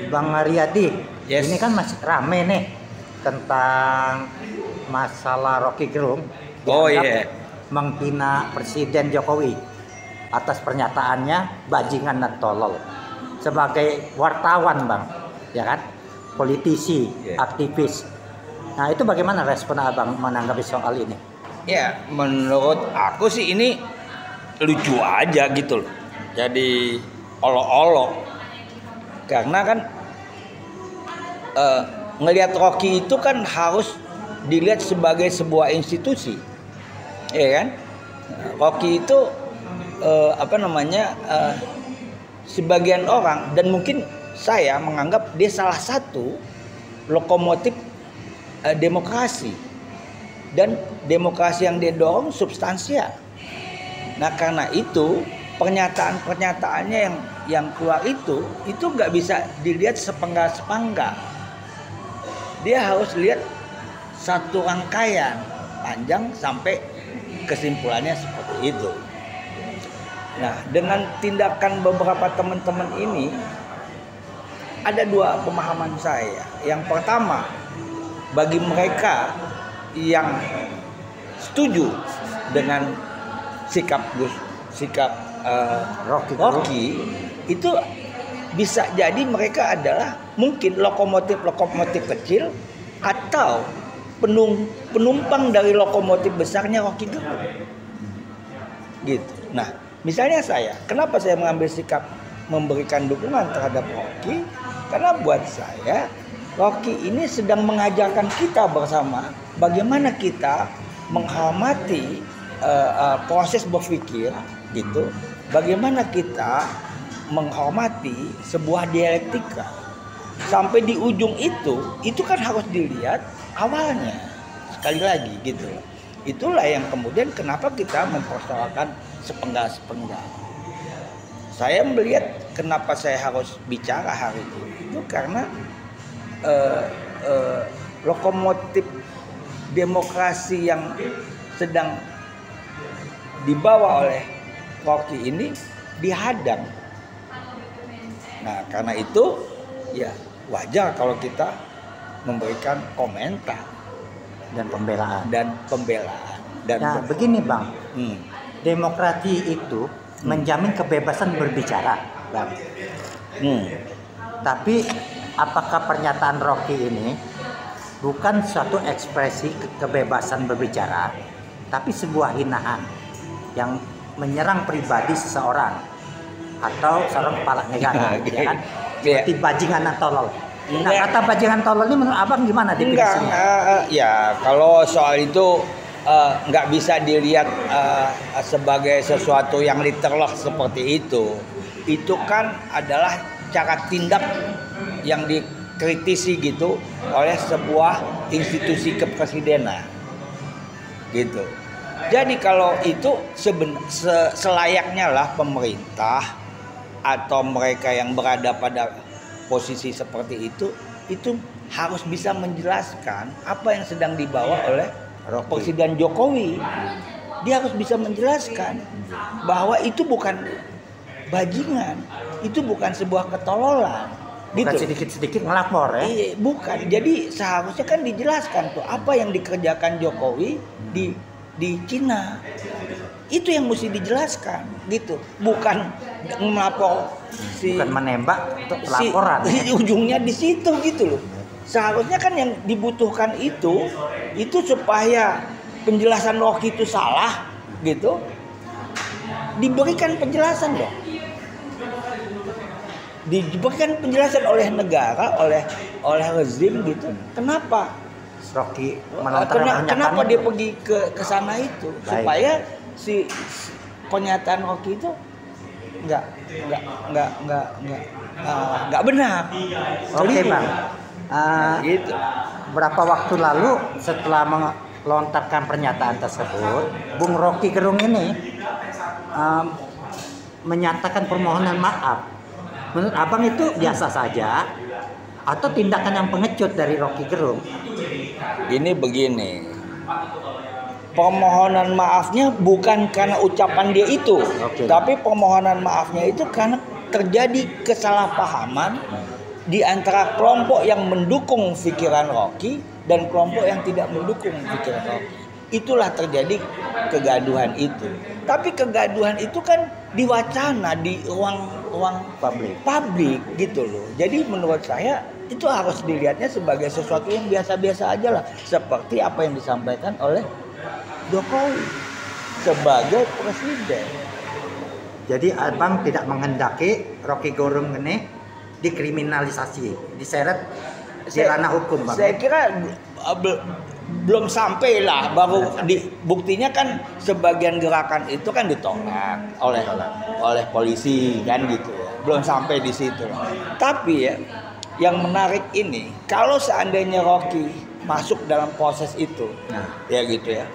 Bang Riyadi, Yes. ini kan masih rame nih tentang masalah Rocky Gerung Oh dianggap iya. menghina Presiden Jokowi atas pernyataannya bajingan dan tolol. Sebagai wartawan, Bang, ya kan, politisi, Yeah. aktivis. Nah, itu bagaimana respon Abang menanggapi soal ini? Ya, menurut aku sih ini lucu aja gitu loh. Jadi olok-olok. Karena kan ngelihat Rocky itu kan harus dilihat sebagai sebuah institusi. Ya kan? Rocky itu sebagian orang dan mungkin saya menganggap dia salah satu lokomotif demokrasi. Dan demokrasi yang dia dorong substansial. Nah karena itu pernyataan-pernyataannya yang keluar itu nggak bisa dilihat sepenggal-sepenggal. Dia harus lihat satu rangkaian panjang sampai kesimpulannya seperti itu. Nah dengan tindakan beberapa teman-teman ini ada dua pemahaman saya. Yang pertama, bagi mereka yang setuju dengan sikap Rocky itu bisa jadi mereka adalah mungkin lokomotif kecil atau penumpang dari lokomotif besarnya Rocky Gerung. Gitu. Nah, misalnya kenapa saya mengambil sikap memberikan dukungan terhadap Rocky? Karena buat saya Rocky ini sedang mengajarkan kita bersama bagaimana kita menghormati proses berpikir gitu. Bagaimana kita menghormati sebuah dialektika. Sampai di ujung itu kan harus dilihat awalnya. Sekali lagi gitu. Itulah yang kemudian kenapa kita mempersoalkan sepenggal-sepenggal. Saya melihat kenapa saya harus bicara hari ini itu karena lokomotif demokrasi yang sedang dibawa oleh Rocky ini dihadang. Nah karena itu ya wajar kalau kita memberikan komentar Dan pembelaan. Nah, begini, Bang. Demokrasi itu menjamin kebebasan berbicara, Bang. Tapi apakah pernyataan Rocky ini bukan suatu ekspresi kebebasan berbicara, tapi sebuah hinaan yang menyerang pribadi seseorang atau seorang kepala negara, ya kan? Seperti bajingan dan tolol. Nah, kata bajingan tolol ini menurut Abang gimana definisinya? Ya kalau soal itu nggak bisa dilihat sebagai sesuatu yang literal seperti itu. Itu kan adalah cara tindak yang dikritisi gitu oleh sebuah institusi kepresidenan gitu. Jadi kalau itu selayaknya lah pemerintah atau mereka yang berada pada posisi seperti itu harus bisa menjelaskan apa yang sedang dibawa oleh Presiden Jokowi. Dia harus bisa menjelaskan bahwa itu bukan bajingan, itu bukan sebuah ketololan. Bukan gitu. Sedikit-sedikit ngelapor ya? Bukan. Jadi seharusnya kan dijelaskan tuh apa yang dikerjakan Jokowi di Cina. Itu yang mesti dijelaskan gitu. Bukan melapor bukan menembak untuk pelaporan. Ujungnya di situ gitu loh. Seharusnya kan yang dibutuhkan itu supaya penjelasan Rocky itu salah gitu. Diberikan penjelasan dong. Diberikan penjelasan oleh negara, oleh rezim gitu. Kenapa Rocky kenapa dia pergi ke sana itu? Baik. Supaya si pernyataan Rocky itu nggak benar. Oke, Bang. Gitu. Berapa waktu lalu setelah melontarkan pernyataan tersebut, Bung Rocky Gerung ini menyatakan permohonan maaf. Menurut Abang itu biasa saja atau tindakan yang pengecut dari Rocky Gerung? Ini begini. Permohonan maafnya bukan karena ucapan dia itu, tapi permohonan maafnya itu karena terjadi kesalahpahaman di antara kelompok yang mendukung pikiran Rocky dan kelompok yang tidak mendukung pikiran Rocky. Itulah terjadi kegaduhan itu. Tapi kegaduhan itu kan diwacana di ruang publik gitu loh. Jadi menurut saya itu harus dilihatnya sebagai sesuatu yang biasa-biasa aja lah. Seperti apa yang disampaikan oleh Jokowi sebagai presiden. Jadi abang tidak menghendaki Rocky Gerung ini dikriminalisasi, diseret di ranah hukum, bang? Saya kira belum sampai lah, baru buktinya kan sebagian gerakan itu kan ditolak oleh polisi kan gitu ya. Belum sampai di situ. Tapi ya yang menarik ini kalau seandainya Rocky masuk dalam proses itu, ya gitu ya.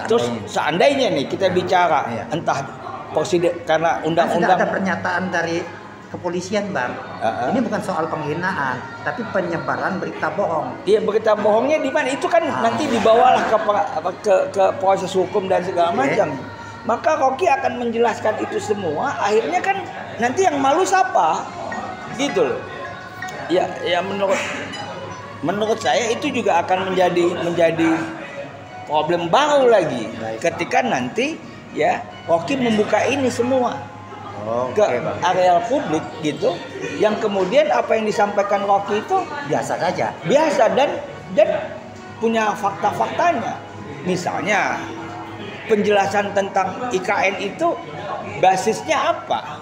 Terus seandainya nih kita bicara entah presiden karena undang-undang ada pernyataan dari kepolisian, bang. Ini bukan soal penghinaan, tapi penyebaran berita bohong. Iya, berita bohongnya di mana? Itu kan nanti dibawalah ke proses hukum dan segala macam. Maka Rocky akan menjelaskan itu semua. Akhirnya kan nanti yang malu siapa? Gitu loh. Ya menurut saya itu juga akan menjadi problem baru lagi. Ketika nanti ya Rocky membuka ini semua. Ke areal publik gitu, yang kemudian apa yang disampaikan Rocky itu biasa saja, dan punya fakta-faktanya. Misalnya penjelasan tentang IKN itu basisnya apa,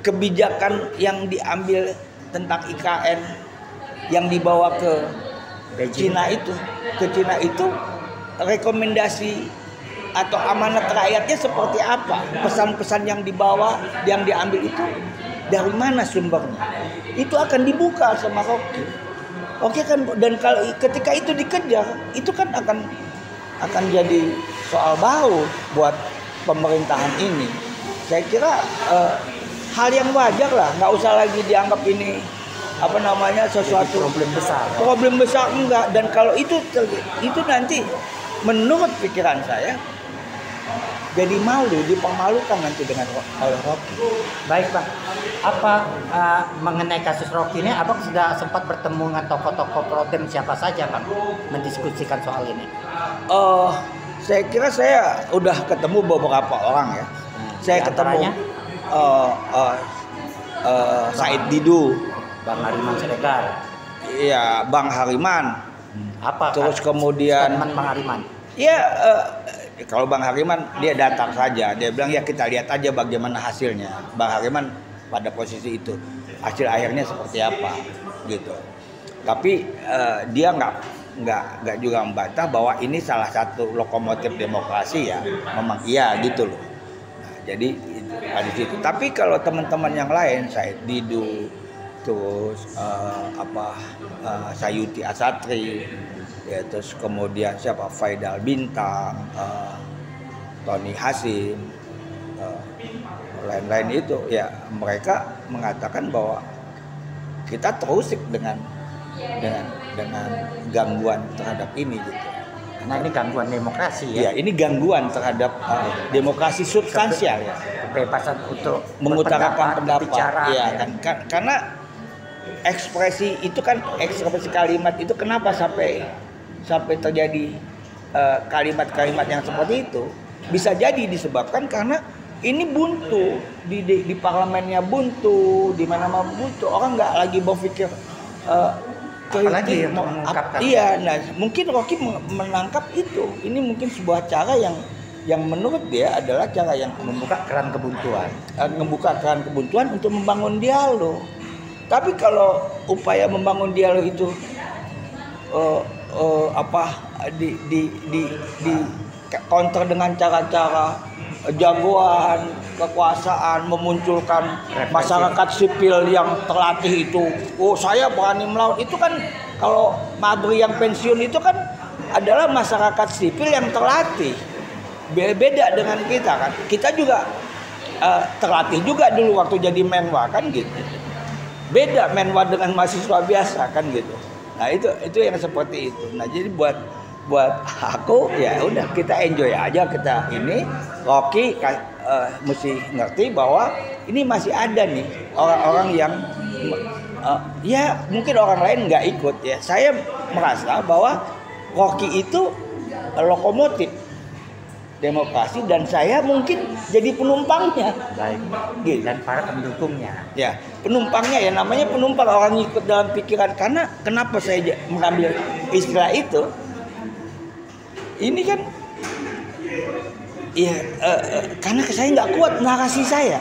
kebijakan yang diambil tentang IKN yang dibawa ke Cina itu rekomendasi atau amanat rakyatnya seperti apa, pesan-pesan yang dibawa, yang diambil itu dari mana sumbernya, itu akan dibuka sama Rocky. Oke kan, dan kalau ketika itu dikejar, itu kan akan jadi soal baru buat pemerintahan ini. Saya kira hal yang wajar lah, nggak usah lagi dianggap ini sesuatu problem besar enggak. Dan kalau itu nanti menurut pikiran saya jadi dipermalukan nanti dengan oleh Rocky. Baik, Bang. Apa mengenai kasus Rocky ini, abang sudah sempat bertemu dengan tokoh-tokoh Prodem siapa saja, Bang, mendiskusikan soal ini? Saya kira saya udah ketemu beberapa orang ya. Saya ketemu Said Didu, Bang Hariman Siregar. Iya, Bang Hariman. Apa? Terus kemudian Bang Hariman. Ya, kalau Bang Hariman dia datang saja, dia bilang ya kita lihat aja bagaimana hasilnya. Bang Hariman pada posisi itu, hasil akhirnya seperti apa, gitu. Tapi dia nggak juga membantah bahwa ini salah satu lokomotif demokrasi ya, memang iya gitu loh. Nah, jadi di situ. Tapi kalau teman-teman yang lain, Said Didu, terus Sayuti Asatri, ya, terus kemudian siapa Faidal Bintang, Tony Hasim, lain-lain itu ya, mereka mengatakan bahwa kita terusik dengan gangguan terhadap ini gitu. Nah, ini gangguan demokrasi ya. Ya, ini gangguan terhadap demokrasi substansial ya. Kebebasan untuk mengutarakan pendapat, bicara, ya kan. Karena ekspresi itu kan, ekspresi kalimat itu kenapa sampai terjadi kalimat-kalimat yang seperti itu, bisa jadi disebabkan karena ini buntu di parlemennya, buntu di mana-mana buntu, orang nggak lagi berpikir apalagi mengungkapkan. Iya, nah mungkin Rocky menangkap itu. Ini mungkin sebuah cara yang menurut dia adalah cara yang membuka keran kebuntuan untuk membangun dialog. Tapi kalau upaya membangun dialog itu di counter dengan cara-cara jagoan, kekuasaan, memunculkan masyarakat sipil yang terlatih itu. Saya berani melawan. Itu kan kalau Mabri yang pensiun itu kan adalah masyarakat sipil yang terlatih. Beda dengan kita kan. Kita juga terlatih juga dulu waktu jadi menwa kan gitu. Beda menwa dengan mahasiswa biasa kan gitu. Nah itu yang seperti itu. Nah jadi buat aku ya udah, kita enjoy aja, kita ini Rocky mesti ngerti bahwa ini masih ada nih orang-orang yang ya mungkin orang lain nggak ikut ya. Saya merasa bahwa Rocky itu lokomotif demokrasi dan saya mungkin jadi penumpangnya. Baik. Gitu. Dan para pendukungnya. Ya, penumpangnya ya, namanya penumpang, orang ikut dalam pikiran. Karena kenapa saya mengambil istilah itu? Ini kan ya karena saya nggak kuat narasi saya.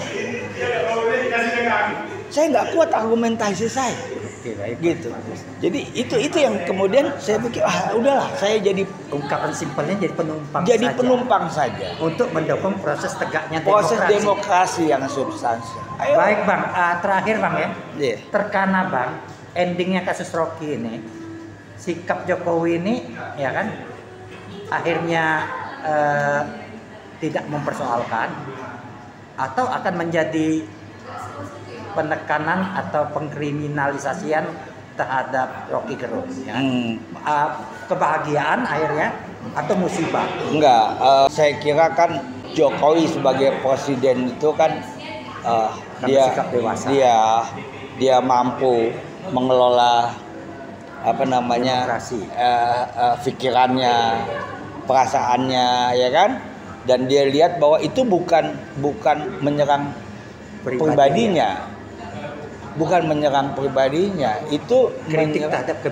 Saya nggak kuat argumentasi saya. Oke, baik. Gitu. Jadi itu yang kemudian saya pikir udahlah, saya jadi Ungkapan simpelnya jadi penumpang jadi saja. penumpang saja. Untuk mendukung proses tegaknya Proses demokrasi. demokrasi yang substansial. Ayo. Baik Bang, terakhir Bang ya. Iya. Terkana Bang, endingnya kasus Rocky ini, sikap Jokowi ini ya kan akhirnya tidak mempersoalkan atau akan menjadi penekanan atau pengkriminalisasian terhadap Rocky Gerung ya. Kebahagiaan akhirnya atau musibah? Enggak, saya kira kan Jokowi sebagai presiden itu kan sikap dewasa. dia mampu mengelola Demokrasi. pikirannya, perasaannya, ya kan? Dan dia lihat bahwa itu bukan menyerang pribadinya. Bukan menyerang pribadinya, itu kritik terhadap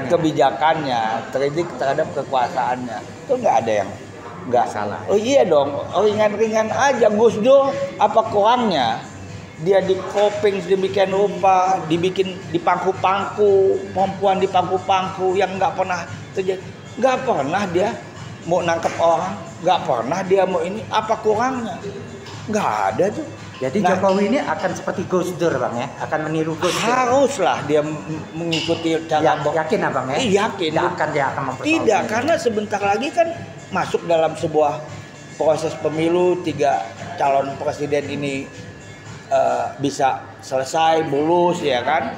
kebijakannya, kritik terhadap kekuasaannya. Itu nggak ada yang nggak salah. Oh iya dong, ringan-ringan aja. Gus Dur apa kurangnya? Dia di coping sedemikian rupa, dibikin di pangku-pangku, perempuan di pangku-pangku yang nggak pernah terjadi. Nggak pernah dia mau nangkep orang, nggak pernah dia mau ini. Apa kurangnya? Nggak ada tuh. Jadi Jokowi ini akan seperti Gus Dur Bang ya, akan meniru Gus Dur. Haruslah dia mengikuti cara. Yakin Abang ya? Yakin. Dia akan mempersoalkan. Tidak, karena sebentar lagi kan masuk dalam sebuah proses pemilu, 3 calon presiden ini bisa selesai, mulus ya kan.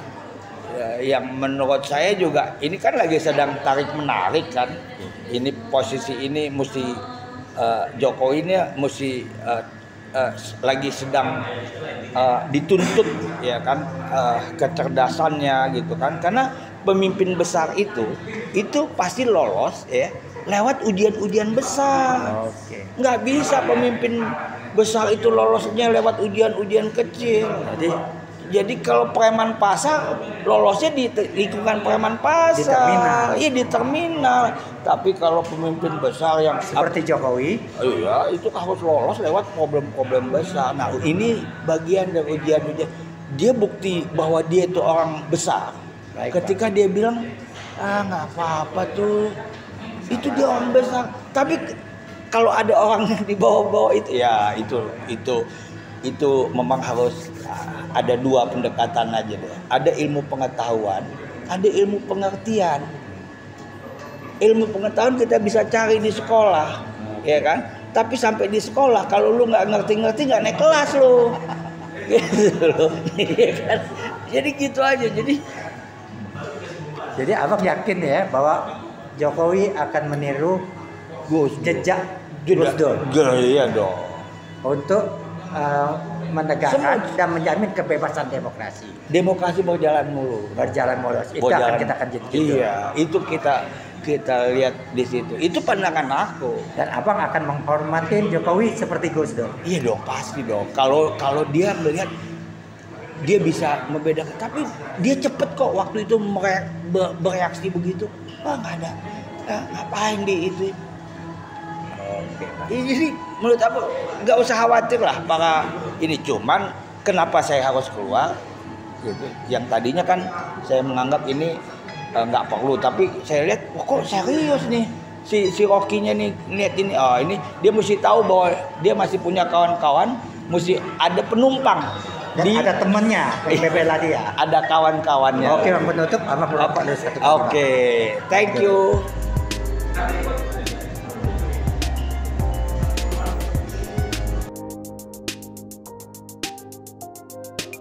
Yang menurut saya juga ini kan lagi sedang tarik menarik kan. Ini posisi ini mesti Jokowi ini mesti lagi sedang dituntut ya kan, kecerdasannya gitu kan, karena pemimpin besar itu pasti lolos ya lewat ujian-ujian besar. Oke. Nggak bisa pemimpin besar itu lolosnya lewat ujian-ujian kecil. Jadi kalau preman pasar lolosnya di lingkungan preman pasar, di terminal. Iya di terminal. Tapi kalau pemimpin besar yang seperti Jokowi, iya itu harus lolos lewat problem-problem besar. Nah ini bagian dari ujian-ujian. Dia bukti bahwa dia itu orang besar. Baik, ketika Pak. Dia bilang nggak apa-apa tuh, itu dia orang besar. Tapi kalau ada orang yang di bawah-bawah itu, ya itu memang harus ada 2 pendekatan aja deh. Ada ilmu pengetahuan, ada ilmu pengertian. Ilmu pengetahuan kita bisa cari di sekolah, ya kan? Tapi sampai di sekolah kalau lu nggak ngerti-ngerti nggak naik kelas lu, gitu loh, ya kan? Jadi gitu aja. Jadi Abang yakin ya bahwa Jokowi akan meniru jejak Gus Dur. Iya dong. Untuk menegakkan dan menjamin kebebasan demokrasi. Demokrasi berjalan mulus. Itu akan kita jadi gitu. Iya, itu kita lihat di situ. Itu pandangan aku. Dan Abang akan menghormati Jokowi seperti Gus Dur. Iya dong, pasti dong. Kalau dia melihat dia bisa membedakan, tapi dia cepet kok waktu itu bereaksi begitu. Nggak ada. Ngapain di itu? Oke, Pak. Jadi menurut aku nggak usah khawatir lah para ini. Cuman kenapa saya harus keluar gitu? Yang tadinya kan saya menganggap ini nggak perlu, tapi saya lihat kok serius nih si Rocky-nya nih, lihat ini. Ini dia mesti tahu bahwa dia masih punya kawan-kawan, mesti ada penumpang. Dan ada temennya yang bela dia. Ada kawan-kawannya. Oke, Bang, penutup Abang merokok dulu satu. Oke, thank you.